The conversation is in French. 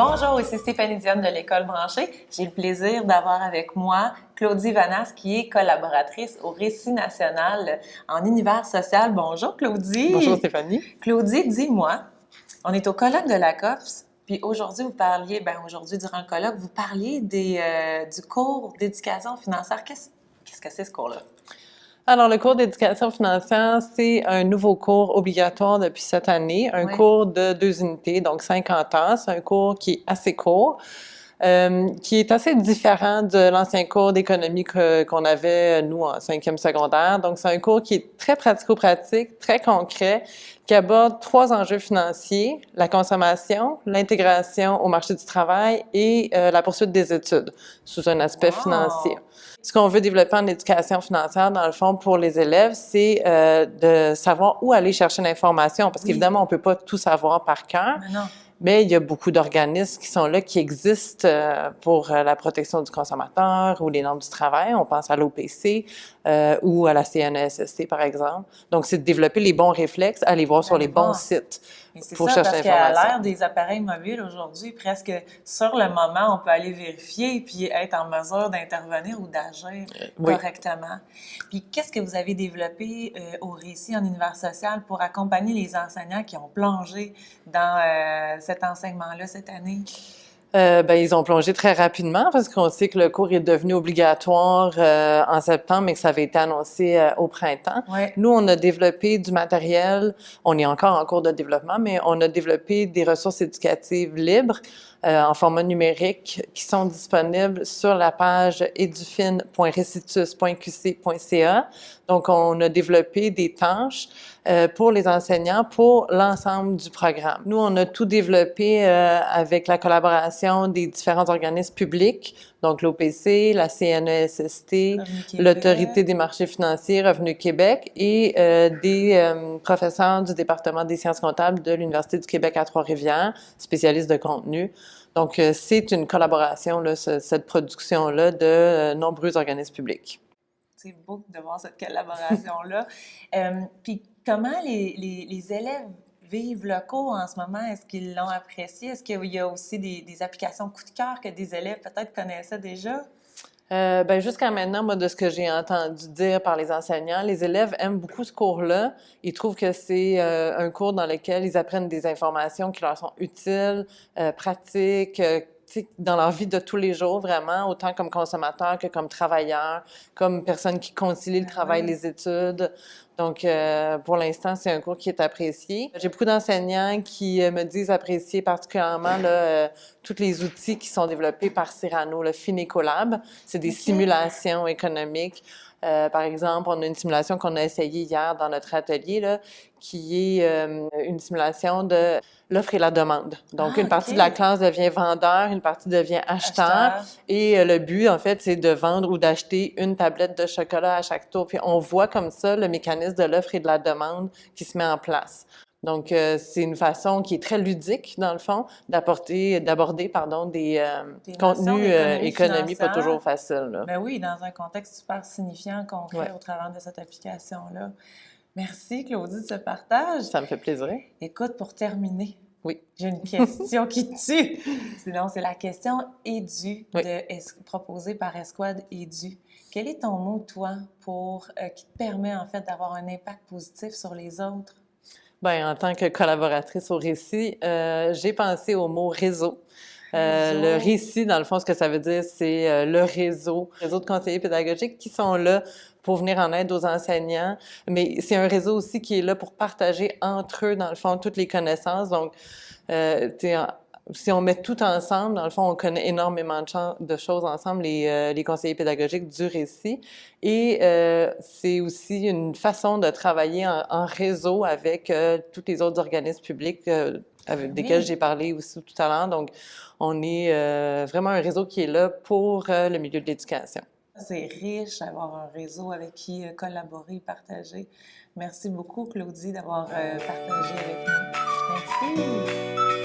Bonjour, ici Stéphanie Dionne de l'École branchée. J'ai le plaisir d'avoir avec moi Claudie Vanasse, qui est collaboratrice au Récit national en univers social. Bonjour Claudie. Bonjour Stéphanie. Claudie, dis-moi, on est au colloque de la COPS, puis aujourd'hui vous parliez, aujourd'hui durant le colloque, vous parliez du cours d'éducation financière. Qu'est-ce que c'est ce cours-là? Alors, le cours d'éducation financière, c'est un nouveau cours obligatoire depuis cette année, un cours de 2 unités, donc 50 heures. C'est un cours qui est assez court, qui est assez différent de l'ancien cours d'économie qu'on avait, nous, en 5e secondaire. Donc, c'est un cours qui est très pratico-pratique, très concret, qui aborde 3 enjeux financiers: la consommation, l'intégration au marché du travail et la poursuite des études, sous un aspect financier. Ce qu'on veut développer en éducation financière, dans le fond, pour les élèves, c'est de savoir où aller chercher l'information, parce qu'évidemment, on peut pas tout savoir par cœur. Mais il y a beaucoup d'organismes qui sont là, qui existent pour la protection du consommateur ou les normes du travail. On pense à l'OPC ou à la CNESST, par exemple. Donc, c'est de développer les bons réflexes, aller voir sur les bons sites pour chercher l'information. Parce qu'à l'ère des appareils mobiles aujourd'hui, presque sur le moment, on peut aller vérifier puis être en mesure d'intervenir ou d'agir correctement. Puis, qu'est-ce que vous avez développé au Récit en univers social pour accompagner les enseignants qui ont plongé dans cet enseignement-là cette année? Ils ont plongé très rapidement parce qu'on sait que le cours est devenu obligatoire en septembre, mais que ça avait été annoncé au printemps. Nous, on a développé du matériel. On est encore en cours de développement, mais on a développé des ressources éducatives libres en format numérique qui sont disponibles sur la page edufin.recitus.qc.ca. Donc, on a développé des tâches pour les enseignants pour l'ensemble du programme. Nous, on a tout développé avec la collaboration des différents organismes publics, donc l'OPC, la CNESST, l'Autorité des marchés financiers, Revenu Québec et des professeurs du département des sciences comptables de l'Université du Québec à Trois-Rivières, spécialistes de contenu. Donc, c'est une collaboration, là, cette production-là, de nombreux organismes publics. C'est beau de voir cette collaboration-là. Puis, comment les élèves vivent le cours en ce moment? Est-ce qu'ils l'ont apprécié? Est-ce qu'il y a aussi des applications coup de cœur que des élèves peut-être connaissaient déjà? Jusqu'à maintenant, moi, de ce que j'ai entendu dire par les enseignants, les élèves aiment beaucoup ce cours-là. Ils trouvent que c'est un cours dans lequel ils apprennent des informations qui leur sont utiles, pratiques, dans leur vie de tous les jours, vraiment, autant comme consommateur que comme travailleur, comme personne qui concilie le travail et les études. Donc, pour l'instant, c'est un cours qui est apprécié. J'ai beaucoup d'enseignants qui me disent apprécier particulièrement tous les outils qui sont développés par Cyrano, le Finecolab. C'est des simulations économiques. Par exemple, on a une simulation qu'on a essayée hier dans notre atelier, là, qui est une simulation de l'offre et la demande. Donc, une partie de la classe devient vendeur, une partie devient acheteur. Et le but, en fait, c'est de vendre ou d'acheter une tablette de chocolat à chaque tour. Puis, on voit comme ça le mécanisme de l'offre et de la demande qui se met en place. Donc, c'est une façon qui est très ludique, dans le fond, d'aborder, des contenus économie pas toujours faciles. Là. Ben oui, dans un contexte super signifiant, concret, au travers de cette application-là. Merci, Claudie, de ce partage. Ça me fait plaisir. Écoute, pour terminer, j'ai une question qui tue. Sinon, c'est la question EDU, proposée par Escouade EDU. Quel est ton mot, toi, qui te permet, en fait, d'avoir un impact positif sur les autres? En tant que collaboratrice au Récit, j'ai pensé au mot réseau. Le Récit, dans le fond, ce que ça veut dire, c'est le réseau de conseillers pédagogiques qui sont là pour venir en aide aux enseignants. Mais c'est un réseau aussi qui est là pour partager entre eux, dans le fond, toutes les connaissances. Donc, si on met tout ensemble, dans le fond, on connaît énormément de choses ensemble, les conseillers pédagogiques du Récit. Et c'est aussi une façon de travailler en réseau avec tous les autres organismes publics avec desquels j'ai parlé aussi tout à l'heure. Donc, on est vraiment un réseau qui est là pour le milieu de l'éducation. C'est riche d'avoir un réseau avec qui collaborer et partager. Merci beaucoup, Claudie, d'avoir partagé avec nous. Merci.